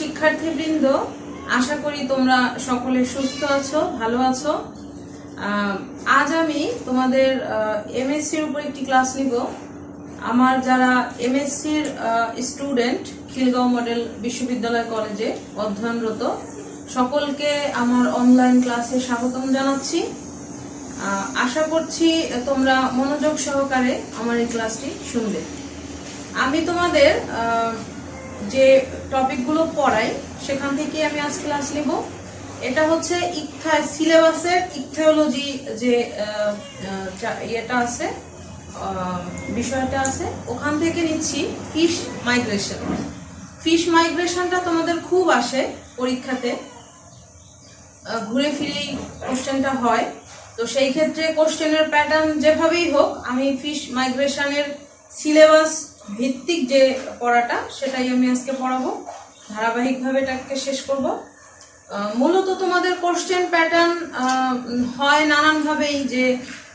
শিক্ষার্থীবৃন্দ, আশা করি তোমরা সকলে সুস্থ আছো, ভালো আছো। আজ আমি তোমাদের এমএসসির উপর একটি ক্লাস নিব। আমার যারা এমএসসির স্টুডেন্ট খিলগাঁও মডেল বিশ্ববিদ্যালয় কলেজে অধ্যয়নরত সকলকে আমার অনলাইন ক্লাসে স্বাগতম জানাচ্ছি। আশা করছি তোমরা মনোযোগ সহকারে আমার এই ক্লাসটি শুনবে। আমি তোমাদের যে টপিকগুলো পড়াই সেখান থেকে আমি আজ ক্লাস নেব। এটা হচ্ছে সিলেবাসের ইকথিওলজি যে ইয়েটা আছে, বিষয়টা আছে, ওখান থেকে নিচ্ছি ফিশ মাইগ্রেশন। ফিশ মাইগ্রেশনটা তোমাদের খুব আসে পরীক্ষাতে, ঘুরে ফিরেই কোশ্চেনটা হয়। তো সেই ক্ষেত্রে কোশ্চেনের প্যাটার্ন যেভাবেই হোক আমি ফিশ মাইগ্রেশনের সিলেবাস ভিত্তিক যে পড়াটা সেটাই আমি আজকে পড়াবো, ধারাবাহিকভাবে এটাকে শেষ করব। মূলত তোমাদের কোশ্চেন প্যাটার্ন হয় নানানভাবেই, যে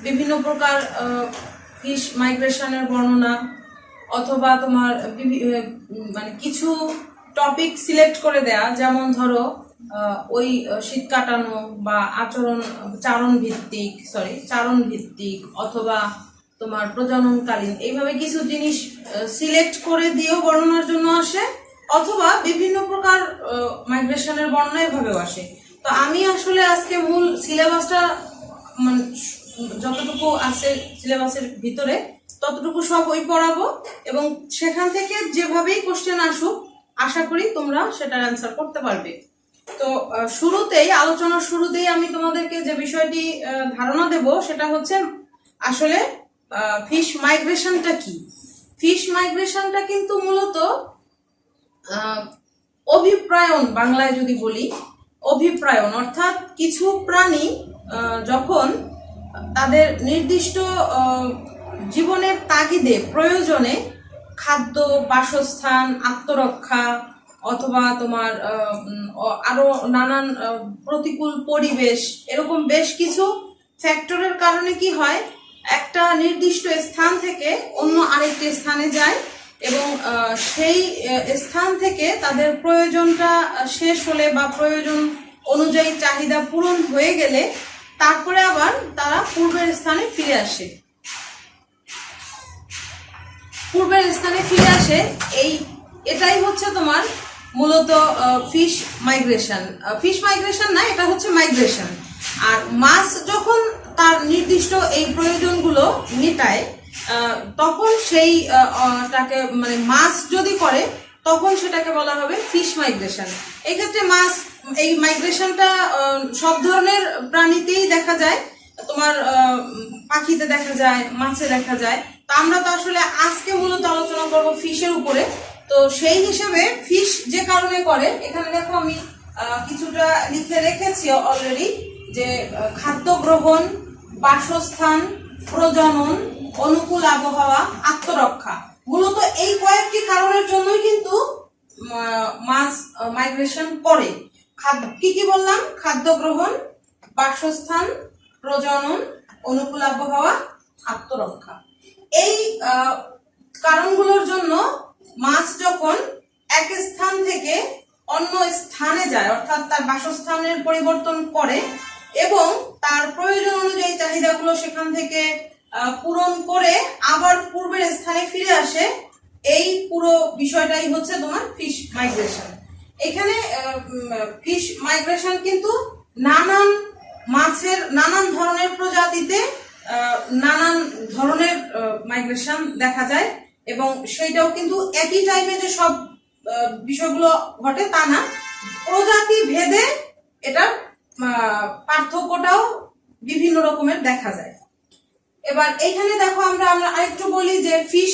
বিভিন্ন প্রকার ফিশ মাইগ্রেশনের বর্ণনা, অথবা তোমার মানে কিছু টপিক সিলেক্ট করে দেয়া, যেমন ধরো ওই শীত কাটানো বা চারণ ভিত্তিক অথবা তোমার প্রজননকালীন, এইভাবে কিছু জিনিস সিলেক্ট করে দিয়েও বর্ণনার জন্য আসে, অথবা বিভিন্ন প্রকার মাইগ্রেশনের বর্ণনা এভাবেও আসে। তো আমি আসলে আজকে মূল সিলেবাসটা মানে যতটুকু আছে সিলেবাসের ভিতরে ততটুকু সব ওই পড়াবো, এবং সেখান থেকে যেভাবেই কোশ্চেন আসুক আশা করি তোমরা সেটার অ্যান্সার করতে পারবে। তো আলোচনার শুরুতেই আমি তোমাদেরকে যে বিষয়টি ধারণা দেব সেটা হচ্ছে আসলে ফিশ মাইগ্রেশনটা কি। ফিশ মাইগ্রেশনটা কিন্তু মূলত অভিপ্রায়ন, বাংলায় যদি বলি অভিপ্রায়ন, অর্থাৎ কিছু প্রাণী যখন তাদের নির্দিষ্ট জীবনের তাগিদে প্রয়োজনে খাদ্য, বাসস্থান, আত্মরক্ষা, অথবা তোমার আরো নানান প্রতিকূল পরিবেশ, এরকম বেশ কিছু ফ্যাক্টরের কারণে কি হয়, একটা নির্দিষ্ট স্থান থেকে অন্য আরেকটি স্থানে যায়, এবং সেই স্থান থেকে তাদের প্রয়োজনটা শেষ হলে বা প্রয়োজন অনুযায়ী চাহিদা পূরণ হয়ে গেলে তারপরে আবার তারা পূর্বের স্থানে ফিরে আসে। এটাই হচ্ছে তোমার মূলত ফিশ মাইগ্রেশন না, এটা হচ্ছে মাইগ্রেশন। আর মাছ যখন তার নির্দিষ্ট এই প্রয়োজনগুলো মেটায় তখন তাকে মানে মাছ যদি করে তখন সেটাকে বলা হবে ফিশ মাইগ্রেশন। এক্ষেত্রে এই মাইগ্রেশনটা সব ধরনের প্রাণীতেই দেখা যায়, তোমার পাখিতে দেখা যায়, মাছে দেখা যায়। তা আমরা তো আসলে আজকে মূলত আলোচনা করবো ফিশের উপরে। তো সেই হিসেবে ফিশ যে কারণে করে, এখানে দেখো আমি কিছুটা লিখে রেখেছি অলরেডি, যে খাদ্য গ্রহণ, বাসস্থান, প্রজনন, অনুকূল আবহাওয়া, আত্মরক্ষা, মূলত এই কয়েকটি কারণের জন্যই কিন্তু মাছ মাইগ্রেশন করে। কি বললাম? খাদ্য গ্রহণ, বাসস্থান, প্রজনন, অনুকূল আবহাওয়া, আত্মরক্ষা। এই কারণগুলোর জন্য মাছ যখন এক স্থান থেকে অন্য স্থানে যায়, অর্থাৎ তার বাসস্থানের পরিবর্তন করে এবং তার প্রয়োজন অনুযায়ী চাহিদাগুলো সেখান থেকে পূরণ করে আবার পূর্বের স্থানে ফিরে আসে, এই পুরো বিষয়টাই হচ্ছে তোমার ফিশ মাইগ্রেশন। এখানে ফিশ মাইগ্রেশন কিন্তু মাছের নানান ধরনের প্রজাতিতে নানান ধরনের মাইগ্রেশন দেখা যায়, এবং সেইটাও কিন্তু একই টাইমে যে সব বিষয়গুলো ঘটে তা না, প্রজাতি ভেদে এটার পার্থক্যটাও বিভিন্ন রকমের দেখা যায়। এবার এইখানে দেখো আমরা আরেকটু বলি যে ফিশ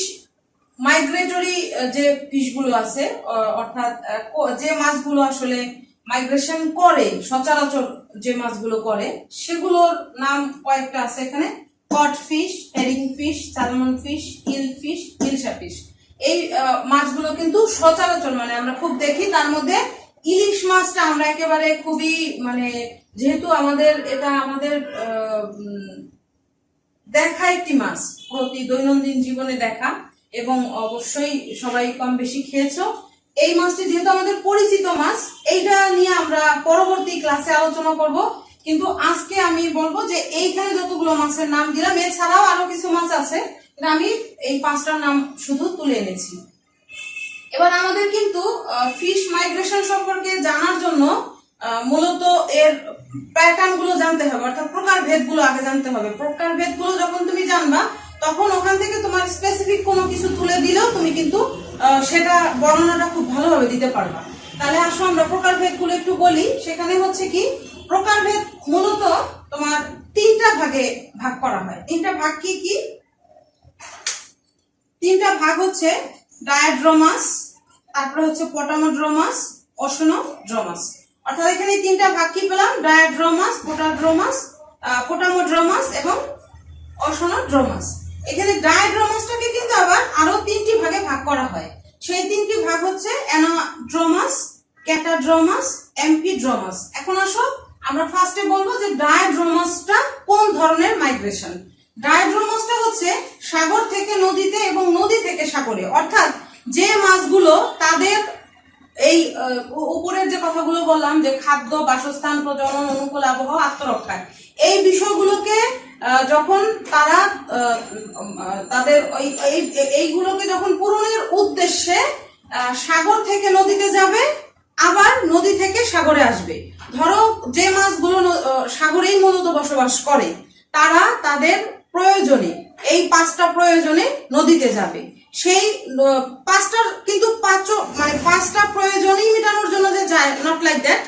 মাইগ্রেটরি যে ফিশগুলো আছে, অর্থাৎ যে মাছগুলো আসলে মাইগ্রেশন করে, সচরাচর যে মাছগুলো করে সেগুলোর নাম কয়েকটা আছে এখানে: cod fish, herring fish, salmon fish, eel fish, ilsha fish. এই মাছগুলো কিন্তু সচরাচর মানে আমরা খুব দেখি। তার মধ্যে ইলিশ মাছটা আমরা একেবারে খুবই মানে, যেহেতু এটা আমাদের দেখা একটি মাছ, প্রতি দৈনন্দিন জীবনে দেখা, এবং অবশ্যই সবাই কম বেশি খেয়েছো। এই মাছটি যেহেতু আমাদের পরিচিত মাছ, এইটা নিয়ে আমরা পরবর্তী ক্লাসে আলোচনা করব। কিন্তু আজকে আমি বলবো যে এইখানে যতগুলো মাছের নাম দিলাম, এছাড়াও আরো কিছু মাছ আছে, আমি এই 5টার নাম শুধু তুলে এনেছি। এবার আমাদের কিন্তু ফিশ মাইগ্রেশন সম্পর্কে জানার জন্য মূলত এর প্যাটার্ন গুলো জানতে হবে, অর্থাৎ প্রকারভেদ গুলো আগে জানতে হবে। প্রকারভেদ গুলো যখন তুমি জানবা, তখন ওখান থেকে তোমার স্পেসিফিক কোনো কিছু তুলে দিলেও তুমি কিন্তু সেটা বর্ণনাটা খুব ভালোভাবে দিতে পারবা। তাহলে আসো আমরা প্রকারভেদ গুলো একটু বলি। সেখানে হচ্ছে কি, প্রকারভেদ মূলত তোমার 3টা ভাগে ভাগ করা হয়। 3টা ভাগ কি কি? 3টা ভাগ হচ্ছে ডায়াড্রোমাস, তারপরে হচ্ছে পটামোড্রোমাস, ওশনোড্রোমাস। অর্থাৎ এখানে 3টা ভাগ কি পেলাম? ডায়াড্রোমাস, পটামোড্রোমাস এবং ওশনোড্রোমাস। এখানে ডায়াড্রোমাসটাকে কিন্তু আবার আরো 3টি ভাগে ভাগ করা হয়। সেই 3টি ভাগ হচ্ছে অ্যানাড্রোমাস, ক্যাটাড্রোমাস, এমপিড্রোমাস। এখন আসো আমরা ফার্স্টে বলবো যে ডায়াড্রোমাসটা কোন ধরনের মাইগ্রেশন। ডায়াড্রোমাসটা হচ্ছে সাগর থেকে নদীতে এবং নদী থেকে সাগরে, অর্থাৎ যে মাছগুলো তাদের এই উপরের যে কথাগুলো বললাম যে খাদ্য, বাসস্থান, প্রজনন, অনুকূল আবহাওয়া, আত্মরক্ষা, এই বিষয়গুলোকে যখন তারা তাদের এইগুলোকে যখন পূরণের উদ্দেশ্যে সাগর থেকে নদীতে যাবে, আবার নদী থেকে সাগরে আসবে। ধরো যে মাছগুলো সাগরেই মূলত বসবাস করে, তারা তাদের প্রয়োজনে, এই 5টা প্রয়োজনে নদীতে যাবে। সেই 5টার কিন্তু 5টা প্রয়োজনই মেটানোর জন্য যে যায়, নট লাইক দ্যাট।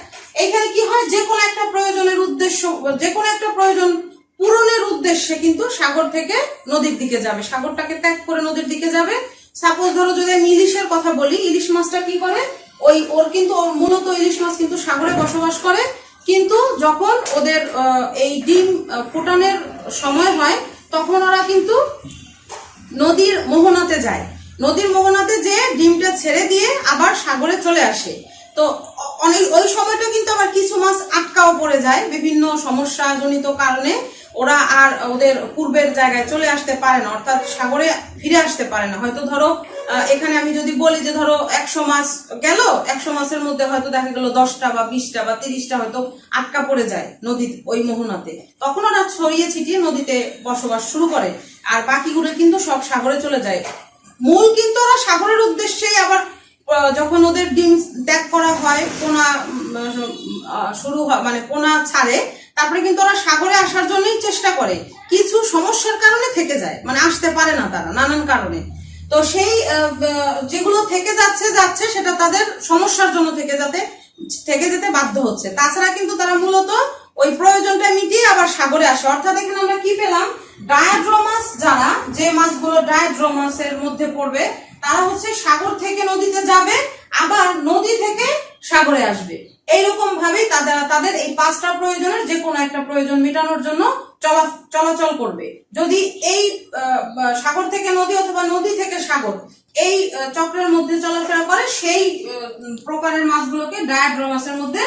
এখানে কি হয়, যে কোনো একটা প্রয়োজনের উদ্দেশ্য, যে কোনো একটা প্রয়োজন পূরণের উদ্দেশ্যে কিন্তু সাগর থেকে নদীর দিকে যাবে, সাগরটাকে ত্যাগ করে নদীর দিকে যাবে। সাপোজ ধরো যদি আমি ইলিশের কথা বলি, ইলিশ মাছটা কি করে, ওর মূলত ইলিশ মাছ কিন্তু সাগরে বসবাস করে, কিন্তু যখন ওদের এই ডিম ফোটানোর সময় হয়, তখন ওরা কিন্তু নদীর মোহনাতে যায়। নদীর মোহনাতে যে ডিমটা ছেড়ে দিয়ে আবার সাগরে চলে আসে। তো ওই সময়টা কিন্তু আবার কিছু মাছ আটকাও পড়ে যায় বিভিন্ন সমস্যা জনিত কারণে, ওরা আর ওদের পূর্বের জায়গায় চলে আসতে পারে না, অর্থাৎ সাগরে ফিরে আসতে পারে না। হয়তো ধরো এখানে আমি যদি বলি যে ধরো 100 মাছ গেল, 100 মাছের মধ্যে হয়তো দেখা গেল 10টা বা 20টা বা 30টা হয়তো আটকা পড়ে যায় নদীর ওই মোহনাতে, তখন ওরা ছড়িয়ে ছিটিয়ে নদীতে বসবাস শুরু করে, আর বাকিগুলো কিন্তু সব সাগরে চলে যায়। মূল কিন্তু ওরা সাগরের উদ্দেশ্যেই আবার যখন ওদের ডিম ত্যাগ করা হয়, পোনা শুরু হয়, মানে পোনা ছাড়ে, তারপরে কিন্তু ওরা সাগরে আসার জন্যই চেষ্টা করে, কিছু সমস্যার কারণে থেকে যায়, মানে আসতে পারে না তারা নানান কারণে। তো সেই যেগুলো থেকে যাচ্ছে সেটা তাদের সমস্যার জন্য থেকে যেতে বাধ্য হচ্ছে। তাছাড়া কিন্তু তারা মূলত ওই প্রয়োজনটা মিটিয়ে আবার সাগরে আসে। অর্থাৎ এখানে আমরা কি পেলাম, ডায়াড্রোমাস যারা, যে মাছগুলো ডায়াড্রোমাসের মধ্যে পড়বে, তারা হচ্ছে সাগর থেকে নদীতে যাবে, আবার নদী থেকে সাগরে আসবে। এইরকম ভাবেই তাদের এই 5টা প্রয়োজনের যে কোনো একটা প্রয়োজন মেটানোর জন্য চলাচল করবে। যদি এই সাগর থেকে নদী অথবা নদী থেকে সাগর এই চক্রের মধ্যে চলাফেরা করে, সেই প্রকারের মাছগুলোকে ডায়াড্রোমাসের মধ্যে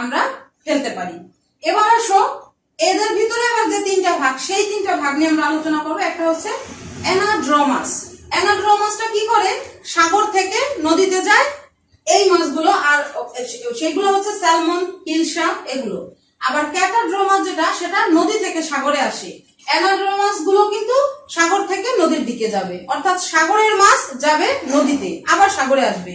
আমরা ফেলতে পারি। এবার আসো এদের ভিতরে আবার যে 3টা ভাগ, সেই 3টা ভাগ নিয়ে আমরা আলোচনা করবো। একটা হচ্ছে অ্যানাড্রোমাস। অ্যানাড্রোমাসটা কি করে, সাগর থেকে নদীতে যায় এই মাছগুলো, আর সেগুলো হচ্ছে স্যালমন, হিলসা, এগুলো। আবার ক্যাটাড্রোমাস যেটা, সেটা নদী থেকে সাগরে আসে। অ্যানাড্রোমাস গুলো কিন্তু সাগর থেকে নদীর দিকে যাবে, অর্থাৎ সাগরের মাছ যাবে নদীতে, আবার সাগরে আসবে।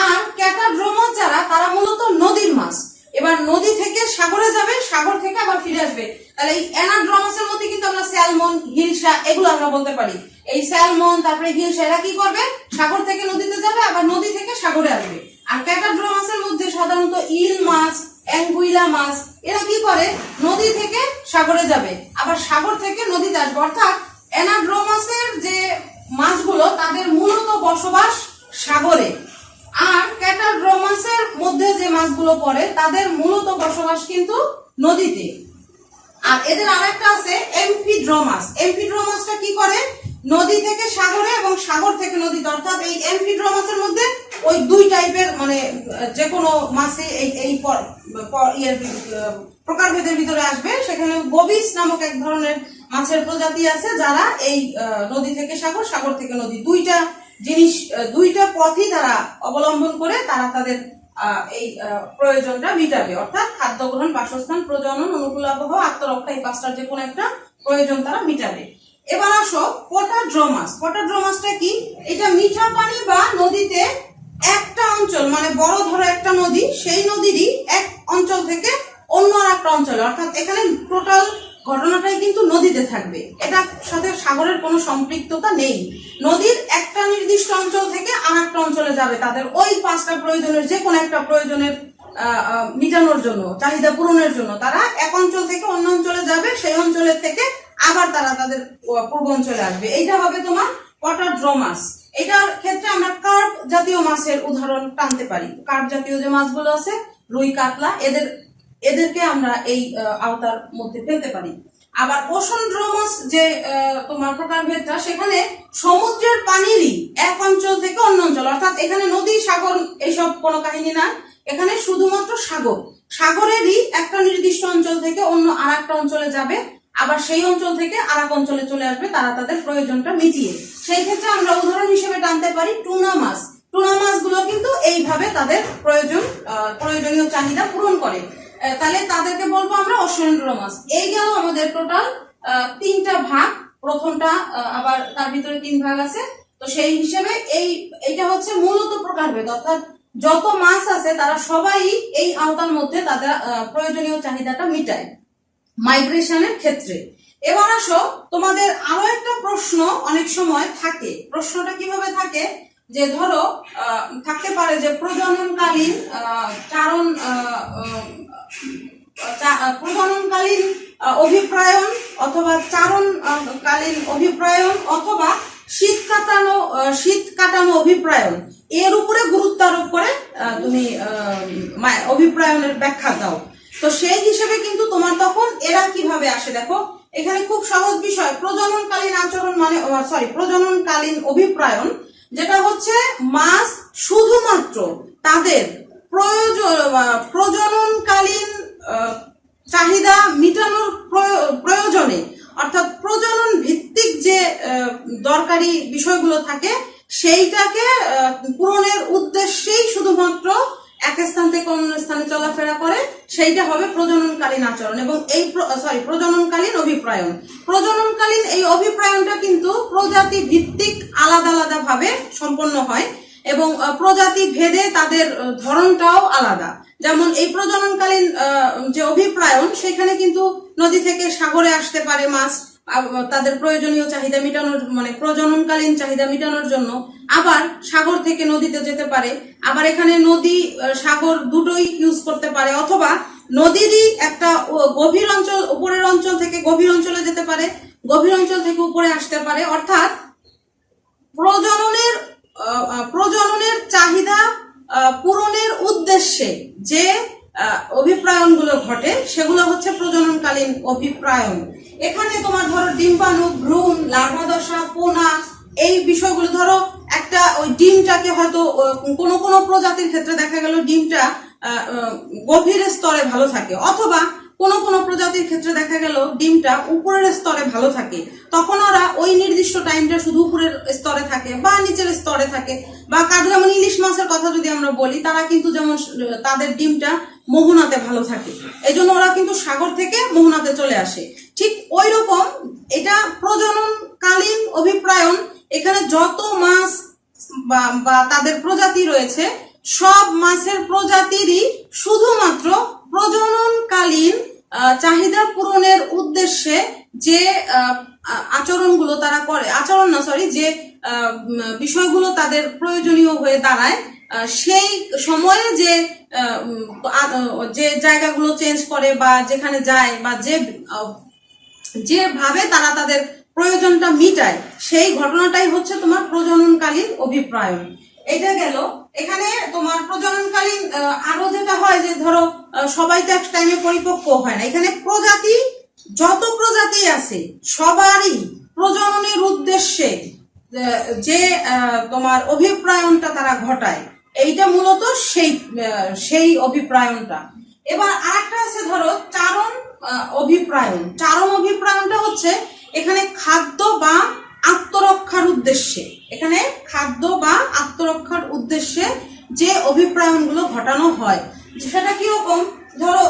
আর ক্যাটাড্রোমাস যারা, তারা মূলত নদীর মাছ, এবার নদী থেকে সাগরে যাবে, সাগর থেকে আবার ফিরে আসবে। তাহলে এই অ্যানাড্রোমাসের মধ্যে কিন্তু আমরা স্যালমন, হিলসা এগুলো আমরা বলতে পারি। এই স্যালমন তারপরে হিলসা এরা কি করবে, সাগর থেকে নদীতে যাবে, আবার নদী থেকে সাগরে আসবে। আর ক্যাটাড্রোমাসের মধ্যে সাধারণত ইল মাছ, অ্যাঙ্গুইলা মাছ, এরা কি করে, নদী থেকে সাগরে যাবে, আবার সাগর থেকে নদীতে আসবে। অর্থাৎ অ্যানাড্রোমাসের যে মাছগুলো, তাদের মূলত বসবাস সাগরে, আর ক্যাটাড্রোমাসের মধ্যে যে মাছগুলো পড়ে, তাদের মূলত বসবাস কিন্তু নদীতে। আর এদের আরেকটা আছে এমফিড্রোমাস। এমফিড্রোমাসটা কি করে, নদী থেকে সাগরে এবং সাগর থেকে নদীতে। অর্থাৎ এই এমফিড্রোমাসের মধ্যে ওই 2 টাইপের, মানে যে কোনো মাছে এই প্রকারভেদের ভিতরে আসবে। সেখানে গোবিস নামক এক ধরনের মাছের প্রজাতি আছে, যারা এই নদী থেকে সাগর, সাগর থেকে নদী, জিনিস, দুইটা পথই তারা অবলম্বন করে তারা তাদের এই প্রয়োজনটা মিটাবে, অর্থাৎ খাদ্য গ্রহণ, বাসস্থান, প্রজনন, অনুকূল আবহাওয়া, আত্মরক্ষা, এই পাঁচটার যে কোনো একটা প্রয়োজন তারা মিটাবে। এবার আসো পটাড্রোমাস। পটাড্রোমাসটা কি? এটা মিঠা পানি বা নদীতে একটা অঞ্চল, মানে বড় ধরো একটা নদী, সেই নদীরই এক অঞ্চল থেকে অন্য আর একটা অঞ্চলে, অর্থাৎ এখানে টোটাল ঘটনাটাই কিন্তু নদীতে থাকবে, এটার সাথে সাগরের কোনো সম্পৃক্ততা নেই। নদীর একটা নির্দিষ্ট অঞ্চল থেকে আর একটা অঞ্চলে যাবে তাদের ওই পাঁচটা প্রয়োজনের যে কোনো একটা প্রয়োজনের মিটানোর জন্য, চাহিদা পূরণের জন্য তারা এক অঞ্চল থেকে অন্য অঞ্চলে যাবে, সেই অঞ্চলের থেকে আবার তারা তাদের পূর্ব অঞ্চলে আসবে। এইটা হবে তোমার পটাড্রোমাস। এটার ক্ষেত্রে আমরা কার্প জাতীয় মাছের উদাহরণ টানতে পারি। কার্প জাতীয় যে মাছগুলো আছে, রুই, কাতলা, এদেরকে আমরা এই আওতার মধ্যে ফেলতে পারি। আবার ওশনড্রোমাস যে তোমার প্রকারভেদটা, সেখানে সমুদ্রের পানিরই এক অঞ্চল থেকে অন্য অঞ্চল, অর্থাৎ এখানে নদী, সাগর এইসব কোনো কাহিনী না, এখানে শুধুমাত্র সাগর, সাগরেরই একটা নির্দিষ্ট অঞ্চল থেকে অন্য আর একটা অঞ্চলে যাবে, আবার সেই অঞ্চল থেকে আর এক অঞ্চলে চলে আসবে তারা তাদের প্রয়োজনটা মিটিয়ে। সেই ক্ষেত্রে আমরা উদাহরণ হিসেবে টানতে পারি টুনা মাছ। টুনা মাছগুলো কিন্তু এইভাবে তাদের প্রয়োজনীয় চাহিদা পূরণ করে, তাহলে তাদেরকে বলবো আমরা ওশনড্রোমাস। এই গেল আমাদের টোটাল তিনটা ভাগ। প্রথমটা আবার তার ভিতরে তিন ভাগ আছে, তো সেই হিসেবে এইটা হচ্ছে মূলত প্রকারভেদ, অর্থাৎ যত মাছ আছে তারা সবাই এই আওতার মধ্যে তাদের প্রয়োজনীয় চাহিদাটা মিটায় মাইগ্রেশনের ক্ষেত্রে। এবার আসো, তোমাদের আরো একটা প্রশ্ন অনেক সময় থাকে। প্রশ্নটা কিভাবে থাকে, যে ধরো থাকতে পারে যে প্রজননকালীন অভিপ্রায়ন অথবা চারণকালীন অভিপ্রায়ন অথবা শীত কাটানো অভিপ্রায়ন, এর উপরে গুরুত্ব আরোপ করে তুমি অভিপ্রায়নের ব্যাখ্যা দাও। তো সেই হিসেবে কিন্তু তোমার তখন এরা কিভাবে আসে দেখো, এখানে খুব সহজ বিষয়। প্রজননকালীন আচরণ মানে প্রজননকালীন অভিপ্রায়ন, যেটা হচ্ছে মাছ শুধুমাত্র তাদের প্রজননকালীন চাহিদা মিটানোর প্রয়োজনে, অর্থাৎ প্রজনন ভিত্তিক যে দরকারি বিষয়গুলো থাকে সেইটাকে পূরণের উদ্দেশ্যেই শুধুমাত্র এক স্থান থেকে অন্য স্থানে চলাফেরা করে, সেইটা হবে প্রজননকালীন আচরণ। এবং এই প্রজননকালীন অভিপ্রায়ন, প্রজননকালীন এই অভিপ্রায়নটা কিন্তু প্রজাতি ভিত্তিক আলাদা আলাদা ভাবে সম্পন্ন হয় এবং প্রজাতি ভেদে তাদের ধরনটাও আলাদা। যেমন এই প্রজননকালীন যে অভিপ্রায়ন, সেখানে কিন্তু নদী থেকে সাগরে আসতে পারে মাছ তাদের প্রয়োজনীয় চাহিদা মেটানোর, মানে প্রজননকালীন চাহিদা মেটানোর জন্য, আবার সাগর থেকে নদীতে যেতে পারে, আবার এখানে নদী সাগর দুটোই ইউজ করতে পারে, অথবা নদীরই একটা গভীর অঞ্চল, উপরের অঞ্চল থেকে গভীর অঞ্চলে যেতে পারে, গভীর অঞ্চল থেকে উপরে আসতে পারে। অর্থাৎ প্রজননের চাহিদা পূরণের উদ্দেশ্যে যে অভিপ্রায়নগুলো ঘটে সেগুলো হচ্ছে প্রজননকালীন অভিপ্রায়ন। এখানে তোমার ধরো ডিম্বাণু, ভ্রূণ, লার্ভা দশা, পোনা, এই বিষয়গুলো ধরো একটা ওই ডিমটাকে হয়তো কোনো প্রজাতির ক্ষেত্রে দেখা গেল ডিমটা গভীর স্তরে ভালো থাকে, অথবা কোনো প্রজাতির ক্ষেত্রে দেখা গেল ডিমটা উপরের স্তরে ভালো থাকে, তখন ওরা ওই নির্দিষ্ট টাইমটা শুধু উপরের স্তরে থাকে বা নিচের স্তরে থাকে। বা যেমন ইলিশ মাছের কথা যদি আমরা বলি, তারা কিন্তু যেমন তাদের ডিমটা মোহনাতে ভালো থাকে, এই জন্য ওরা কিন্তু সাগর থেকে মোহনাতে চলে আসে। ঠিক ওই রকম এটা প্রজননকালীন অভিপ্রায়ন, এখানে যত মাছ বা তাদের প্রজাতি রয়েছে, সব মাছের প্রজাতিরই শুধুমাত্র প্রজননকালীন চাহিদা পূরণের উদ্দেশ্যে যে আচরণগুলো তারা করে, যে বিষয়গুলো তাদের প্রয়োজনীয় হয়ে দাঁড়ায়, সেই সময়ে যে জায়গাগুলো চেঞ্জ করে বা যেখানে যায় বা যেভাবে তারা তাদের প্রয়োজনটা মিটায়, সেই ঘটনাটাই হচ্ছে তোমার প্রজননকালীন অভিপ্রায়ন। এটা গেল। এখানে তোমার প্রজননকালীন আরো যেটা হয় যে ধরো সবাই তো এক টাইমে পরিপক্ক হয় না, এখানে যত প্রজাতি আছে সবারই প্রজননের উদ্দেশ্যে যে তোমার অভিপ্রায়নটা তারা ঘটায়, এইটা মূলত সেই অভিপ্রায়নটা। এবার আরেকটা আছে ধরো চারণ অভিপ্রায়ন। চারণ অভিপ্রায়নটা হচ্ছে এখানে খাদ্য বা আত্মরক্ষার উদ্দেশ্যে, এখানে খাদ্য বা আত্মরক্ষার উদ্দেশ্যে যে অভিপ্রায়নগুলো ঘটানো হয় সেটা কিরকম, ধরো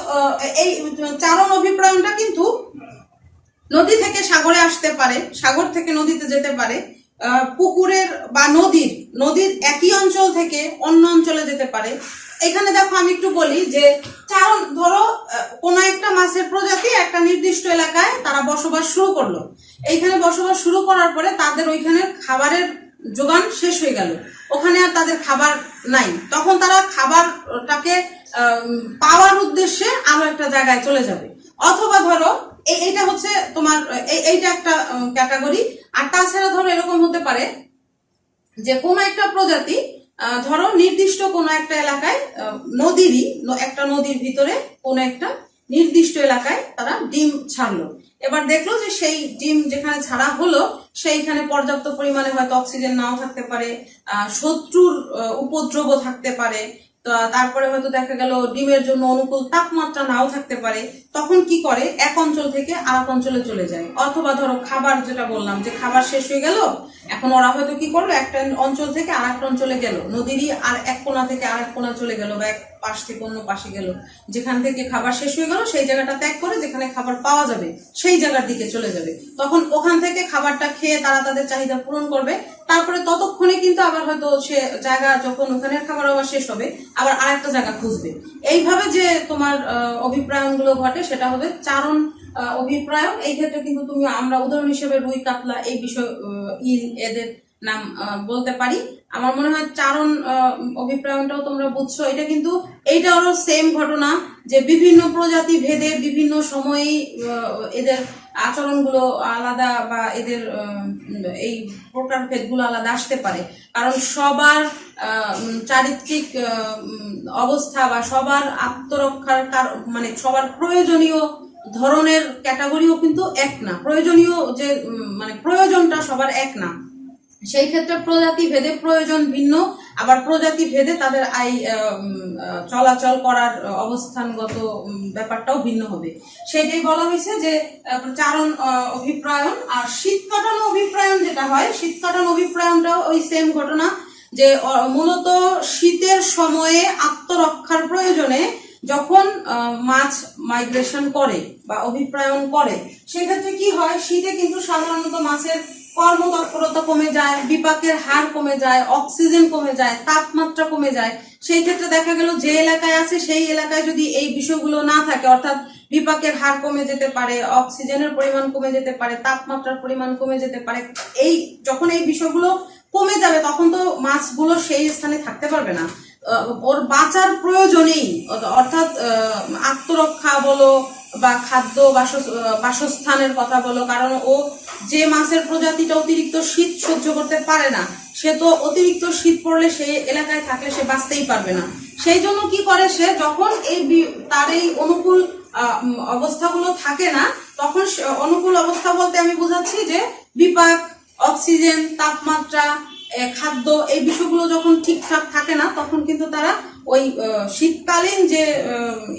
এই চারণ অভিপ্রায়নটা কিন্তু নদী থেকে সাগরে আসতে পারে, সাগর থেকে নদীতে যেতে পারে, পুকুরের বা নদীর একই অঞ্চল থেকে অন্য অঞ্চলে যেতে পারে। এখানে দেখো আমি একটু বলি যে চারণ, ধরো কোনো একটা মাছের প্রজাতি একটা নির্দিষ্ট এলাকায় তারা বসবাস শুরু করলো, এইখানে বসবাস শুরু করার পরে তাদের ওইখানে খাবারের যোগান শেষ হয়ে গেল, ওখানে আর তাদের খাবার নাই, তখন তারা খাবারটাকে পাওয়ার উদ্দেশ্যে আরো একটা জায়গায় চলে যাবে। অথবা ধরো এইটা হচ্ছে তোমার এইটা একটা ক্যাটাগরি। আর তাছাড়া ধরো এরকম হতে পারে যে কোনো একটা প্রজাতি ধরো নির্দিষ্ট কোনো একটা এলাকায় একটা নদীর ভিতরে কোনো একটা নির্দিষ্ট এলাকায় তারা ডিম ছাড়লো, এবার দেখলো যে সেই ডিম যেখানে ছাড়া হলো সেইখানে পর্যাপ্ত পরিমাণে হয়তো অক্সিজেন নাও থাকতে পারে, শত্রুর উপদ্রব থাকতে পারে, তারপরে হয়তো দেখা গেল ডিমের জন্য অনুকূল তাপমাত্রা নাও থাকতে পারে, তখন কি করে এক অঞ্চল থেকে আর এক অঞ্চলে চলে যায়। অথবা ধরো খাবার, যেটা বললাম যে খাবার শেষ হয়ে গেল, এখন ওরা হয়তো কি করলো একটা অঞ্চল থেকে আর একটা অঞ্চলে গেল, নদীরই আর এক কোণা থেকে আর এক কোণা চলে গেল, বা এক পাশ থেকে অন্য পাশে গেল, যেখান থেকে খাবার শেষ হয়ে গেল সেই জায়গাটা ত্যাগ করে যেখানে খাবার পাওয়া যাবে সেই জায়গার দিকে চলে যাবে, তখন ওখান থেকে খাবারটা খেয়ে তারা তাদের চাহিদা পূরণ করবে। তারপরে ততক্ষণে কিন্তু আবার হয়তো সে জায়গা, যখন ওখানে খাবার আবার শেষ হবে আবার আরেকটা জায়গা খুঁজবে। এইভাবে যে তোমার অভিপ্রায়নগুলো ঘটে সেটা হবে চারণ অভিপ্রায়ন। এই ক্ষেত্রে কিন্তু আমরা উদাহরণ হিসেবে রুই, কাতলা, এই বিষয় ইল, এদের নাম বলতে পারি। আমার মনে হয় চারণ অভিপ্রায়নটাও তোমরা বুঝছো। এটা কিন্তু এইটারও সেম ঘটনা, যে বিভিন্ন প্রজাতি ভেদে বিভিন্ন সময়ে এদের আচরণগুলো আলাদা বা এদের এই প্রকার ভেদগুলো আলাদা আসতে পারে, কারণ সবার চারিত্রিক অবস্থা বা সবার আত্মরক্ষার মানে সবার প্রয়োজনীয় ধরনের ক্যাটাগরিও কিন্তু এক না, প্রয়োজনীয় যে মানে প্রয়োজনটা সবার এক না, সেই ক্ষেত্রে প্রজাতি ভেদে প্রয়োজন ভিন্ন, আবার প্রজাতি ভেদে তাদের চলাচল করার অবস্থানগত ব্যাপারটাও ভিন্ন হবে। সেটাই বলা হয়েছে যে চারণ অভিপ্রায়ন। আর শীত কাটানো অভিপ্রায়ন যেটা হয়, শীত কাটানো অভিপ্রায়নটাও ওই সেম ঘটনা, যে মূলত শীতের সময়ে আত্মরক্ষার প্রয়োজনে যখন মাছ মাইগ্রেশন করে বা অভিপ্রায়ন করে, সেক্ষেত্রে কি হয়, শীতে কিন্তু সাধারণত মাছের কর্মতৎপরতা কমে যায়, বিপাকের হার কমে যায়, অক্সিজেন কমে যায়, তাপমাত্রা কমে যায়। সেই ক্ষেত্রে দেখা গেল যে এলাকায় আছে সেই এলাকায় যদি এই বিষয়গুলো না থাকে, অর্থাৎ বিপাকের হার কমে যেতে পারে, অক্সিজেনের পরিমাণ কমে যেতে পারে, তাপমাত্রার পরিমাণ কমে যেতে পারে, যখন এই বিষয়গুলো কমে যাবে তখন তো মাছগুলো সেই স্থানে থাকতে পারবে না, ওর বাঁচার প্রয়োজনেই, অর্থাৎ আত্মরক্ষা বলো বা খাদ্য বাসস্থানের কথা বলো, কারণ ও যে মাছের প্রজাতিটা অতিরিক্ত শীত সহ্য করতে পারে না, সে তো অতিরিক্ত শীত পড়লে সেই এলাকায় থাকলে সে বাঁচতেই পারবে না। সেই জন্য কি করে, সে যখন তার এই অনুকূল অবস্থাগুলো থাকে না, তখন অনুকূল অবস্থা বলতে আমি বোঝাচ্ছি যে বিপাক, অক্সিজেন, তাপমাত্রা, খাদ্য, এই বিষয়গুলো যখন ঠিকঠাক থাকে না, তখন কিন্তু তারা ওই শীতকালীন যে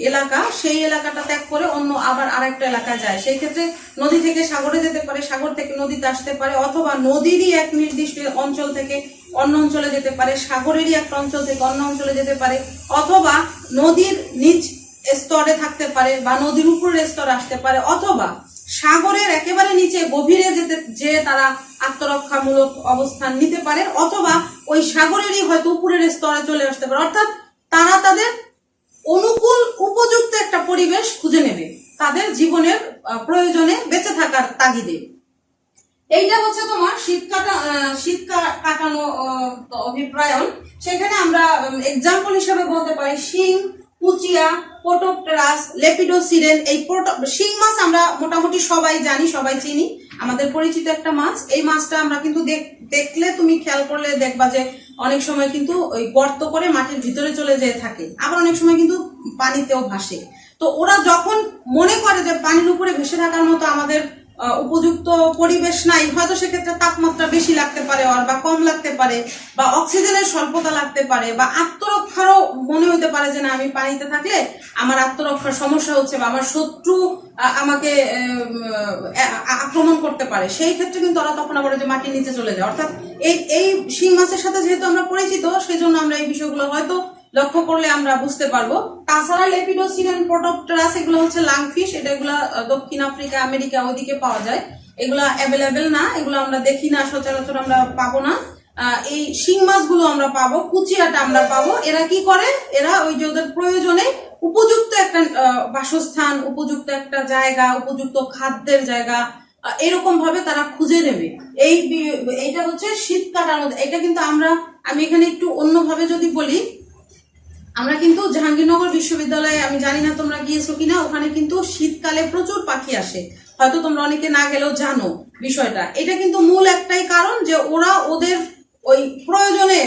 এলাকা সেই এলাকাটা ত্যাগ করে অন্য আবার আরেকটা এলাকায় যায়। সেই ক্ষেত্রে নদী থেকে সাগরে যেতে পারে, সাগর থেকে নদীতে আসতে পারে, অথবা নদীরই এক নির্দিষ্ট অঞ্চল থেকে অন্য অঞ্চলে যেতে পারে, সাগরেরই একটা অঞ্চল থেকে অন্য অঞ্চলে যেতে পারে, অথবা নদীর নিচ স্তরে থাকতে পারে বা নদীর উপরের স্তরে আসতে পারে, অথবা সাগরের একেবারে নিচে গভীরে যে তারা আত্মরক্ষামূলক অবস্থান নিতে পারে, অথবা ওই সাগরেরই হয়তো উপরের স্তরে চলে আসতে পারে। অর্থাৎ তারা তাদের অনুকূল উপযুক্ত একটা পরিবেশ খুঁজে নেবে তাদের জীবনের প্রয়োজনে বেঁচে থাকার তাগিদে। এইটা হচ্ছে তোমার শীত কাটানো অভিপ্রায়ন। সেখানে আমরা এক্সাম্পল হিসেবে বলতে পারি শিং, কুচিয়া, পোটোপটেরাস, লেপিডোসিরেন। এই শিং মাছ আমরা মোটামুটি সবাই জানি, সবাই চিনি, আমাদের পরিচিত একটা মাছ। এই মাছটা আমরা কিন্তু দেখলে তুমি খেয়াল করলে দেখবা যে অনেক সময় কিন্তু ওই গর্ত করে মাটির ভিতরে চলে যেয়ে থাকে, আবার অনেক সময় কিন্তু পানিতেও ভাসে। তো ওরা যখন মনে করে যে পানির উপরে ভেসে থাকার মতো আমাদের উপযুক্ত পরিবেশ নাই, হয়তো সেক্ষেত্রে তাপমাত্রা বেশি লাগতে পারে বা কম লাগতে পারে, বা অক্সিজেনের স্বল্পতা লাগতে পারে, বা আত্মরক্ষারও মনে হতে পারে যে না আমি পানিতে থাকলে আমার আত্মরক্ষার সমস্যা হচ্ছে, বা আমার শত্রু আমাকে আক্রমণ করতে পারে, সেই ক্ষেত্রে কিন্তু ওরা তখন আবার যে মাটির নিচে চলে যায়। অর্থাৎ এই শিং মাছের সাথে যেহেতু আমরা পরিচিত, সেই জন্য আমরা এই বিষয়গুলো হয়তো লক্ষ্য করলে আমরা বুঝতে পারবো। তাছাড়া লেপিডোসিরান প্রোটোপটেরাস এগুলো হচ্ছে লাংফিশ, এগুলা দক্ষিণ আফ্রিকা, আমেরিকা ওইদিকে পাওয়া যায়। এগুলা অ্যাভেলেবেল না, এগুলো আমরা দেখি না সচরাচর, আমরা পাবো না। এই শিং মাছগুলো আমরা পাবো, কুচিয়াটা আমরা পাবো। এরা কি করে, এরা ওই যে ওদের প্রয়োজনে উপযুক্ত একটা বাসস্থান, উপযুক্ত একটা জায়গা, উপযুক্ত খাদ্যের জায়গা এরকম ভাবে তারা খুঁজে নেবে। এইটা হচ্ছে শীত কাটানো। এটা কিন্তু আমি এখানে একটু অন্যভাবে যদি বলি, আমরা কিন্তু জাহাঙ্গীরনগর বিশ্ববিদ্যালয়ে, আমি জানি না তোমরা গিয়েছো কিনা, ওখানে কিন্তু শীতকালে প্রচুর পাখি আসে, হয়তো তোমরা অনেকে না গেলেও জানো বিষয়টা। এটা কিন্তু মূল একটাই কারণ যে ওরা ওদের ওই প্রয়োজনে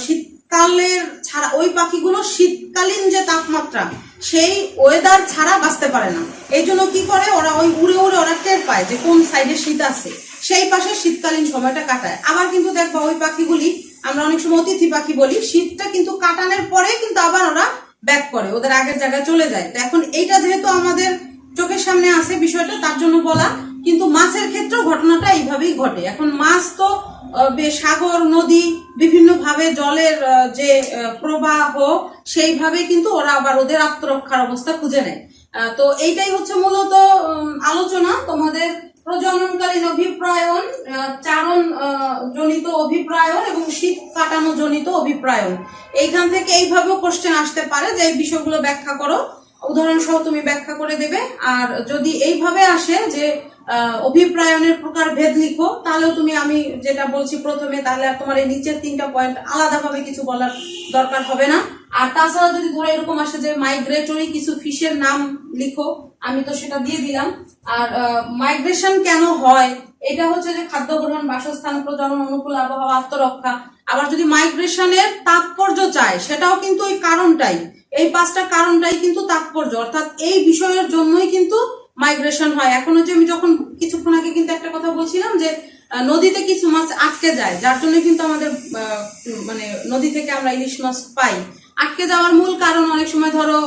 শীতকালের ছাড়া, ওই পাখিগুলো শীতকালীন যে তাপমাত্রা সেই ওয়েদার ছাড়া বাঁচতে পারে না। এই জন্য কি করে, ওরা ওই উড়ে উড়ে ওরা টের পায় যে কোন সাইডে শীত আছে, সেই পাশে শীতকালীন সময়টা কাটায়। আবার কিন্তু দেখবা ওই পাখিগুলি, আমরা অনেক সময় অতিথি পাখি বলি, শীতটা কিন্তু কাটানোর পরে কিন্তু আবার ওরা ব্যাক করে, ওদের আগের জায়গায় চলে যায়। তো এখন এইটা যেহেতু আমাদের চোখের সামনে আছে বিষয়টা, তার জন্য বলা। কিন্তু মাছের ক্ষেত্রেও ঘটনাটা এইভাবেই ঘটে। এখন মাছ তো সাগর, নদী, বিভিন্ন ভাবে জলের যে প্রবাহ, সেইভাবে কিন্তু ওরা আবার ওদের আত্মরক্ষার অবস্থা খুঁজে নেয়। তো এইটাই হচ্ছে মূলত আলোচনা তোমাদের প্রজননকালীন অভিপ্রায়ন, চারণ জনিত অভিপ্রায়ন এবং শীত কাটানো জনিত অভিপ্রায়ন। এইখান থেকে এইভাবেও কোশ্চেন আসতে পারে যে এই বিষয়গুলো ব্যাখ্যা করো, উদাহরণ সহ তুমি ব্যাখ্যা করে দেবে। আর যদি এইভাবে আসে যে অভিপ্রায়নের প্রকার ভেদ লিখো, তাহলেও তুমি, আমি যেটা বলছি প্রথমে, তাহলে আর তোমার এই নিচের 3টা পয়েন্ট আলাদাভাবে কিছু বলার দরকার হবে না। আর তাছাড়া যদি ধরো এরকম আসে যে মাইগ্রেটরি কিছু ফিশের নাম লিখো, আমি তো সেটা দিয়ে দিলাম। আর মাইগ্রেশন কেন হয়, এটা হচ্ছে যে খাদ্য গ্রহণ, বাসস্থান, প্রজনন, অনুকূল আবহাওয়া, আত্মরক্ষা। আবার যদি মাইগ্রেশনের তাৎপর্য চায়, সেটাও কিন্তু ওই কারণটাই, এই 5টা কারণটাই কিন্তু তাৎপর্য, অর্থাৎ এই বিষয়ের জন্যই কিন্তু মাইগ্রেশন হয়। এখন হচ্ছে আমি যখন কিছুক্ষণ আগে কিন্তু একটা কথা বলছিলাম যে নদীতে কিছু মাছ আটকে যায়, যার জন্য কিন্তু আমাদের মানে নদী থেকে আমরা ইলিশ মাছ পাই। আটকে যাওয়ার মূল কারণ অনেক সময় ধরো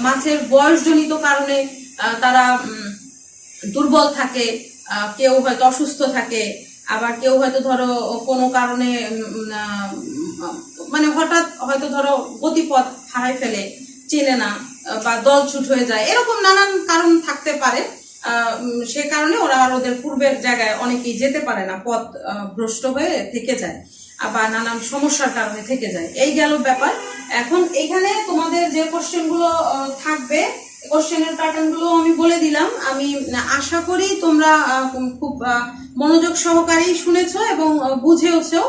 মাছের বয়সজনিত কারণে তারা দুর্বল থাকে, কেউ হয়তো অসুস্থ থাকে, আবার কেউ হয়তো ধরো কোনো কারণে মানে হঠাৎ হয়তো ধরো গতিপথ হারাই ফেলে, চেনে না, বা দল ছুট হয়ে যায়, এরকম নানান কারণ থাকতে পারে। সে কারণে ওরা আর ওদের পূর্বের জায়গায় অনেকেই যেতে পারে না, পথ ভ্রষ্ট হয়ে থেকে যায়, আবার নানান সমস্যার কারণে থেকে যায়। এই গেল ব্যাপার। এখন এখানে তোমাদের যে কোশ্চেনগুলো থাকবে, কোশ্চেনের প্যাটার্নগুলো আমি বলে দিলাম। আমি আশা করি তোমরা খুব মনোযোগ সহকারেই শুনেছো এবং বুঝেওছো।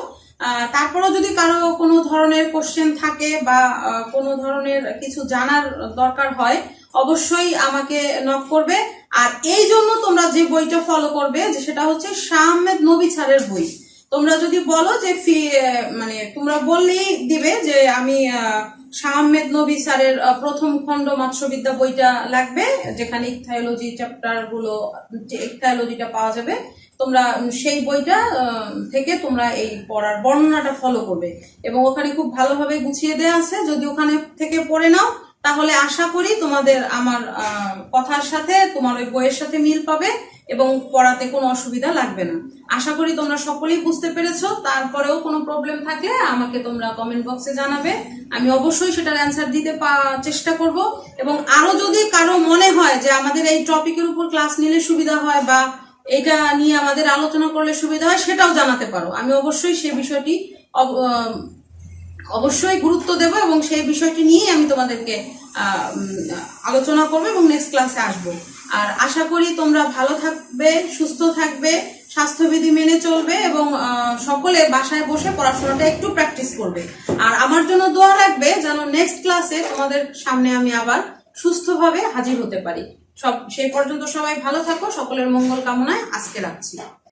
তারপরেও যদি কারো কোনো ধরনের কোশ্চেন থাকে বা কোনো ধরনের কিছু জানার দরকার হয়, অবশ্যই আমাকে নক করবে। আর এই জন্য তোমরা যে বইটা ফলো করবে, যে সেটা হচ্ছে শাহ আহমেদ নবী স্যারের বই। তোমরা যদি বলো যে মানে তোমরা বললেই দিবে যে আমি শাহ আহমেদ নবী স্যারের প্রথম খণ্ড মৎস্যবিদ্যা বইটা লাগবে, যেখানে ইকথায়োলজি চ্যাপ্টার গুলো, ইকথায়োলজিটা পাওয়া যাবে। তোমরা সেই বইটা থেকে তোমরা এই পড়ার বর্ণনাটা ফলো করবে, এবং ওখানে খুব ভালোভাবে গুছিয়ে দেওয়া আছে। যদি ওখানে থেকে পড়ে নাও, তাহলে আশা করি তোমাদের আমার কথার সাথে, তোমার ওই বইয়ের সাথে মিল পাবে এবং পড়াতে কোনো অসুবিধা লাগবে না। আশা করি তোমরা সকলেই বুঝতে পেরেছো। তারপরেও কোনো প্রবলেম থাকলে আমাকে তোমরা কমেন্ট বক্সে জানাবে, আমি অবশ্যই সেটার অ্যান্সার দিতে চেষ্টা করব। এবং আরো যদি কারো মনে হয় যে আমাদের এই টপিকের উপর ক্লাস নিলে সুবিধা হয়, বা এটা নিয়ে আমাদের আলোচনা করলে সুবিধা হয়, সেটাও জানাতে পারো। আমি অবশ্যই সেই বিষয়টি অবশ্যই গুরুত্ব দেব এবং সেই বিষয়টি নিয়ে আমি তোমাদেরকে আলোচনা করবো এবং নেক্সট ক্লাসে আসবো। আর আশা করি তোমরা ভালো থাকবে, সুস্থ থাকবে, স্বাস্থ্যবিধি মেনে চলবে এবং সকলে বাসায় বসে পড়াশোনাটা একটু প্র্যাকটিস করবে। আর আমার জন্য দোয়া রাখবে যেন নেক্সট ক্লাসে তোমাদের সামনে আমি আবার সুস্থভাবে হাজির হতে পারি। সেই পর্যন্ত সবাই ভালো থাকো, সকলের মঙ্গল কামনায় আজকে রাখছি।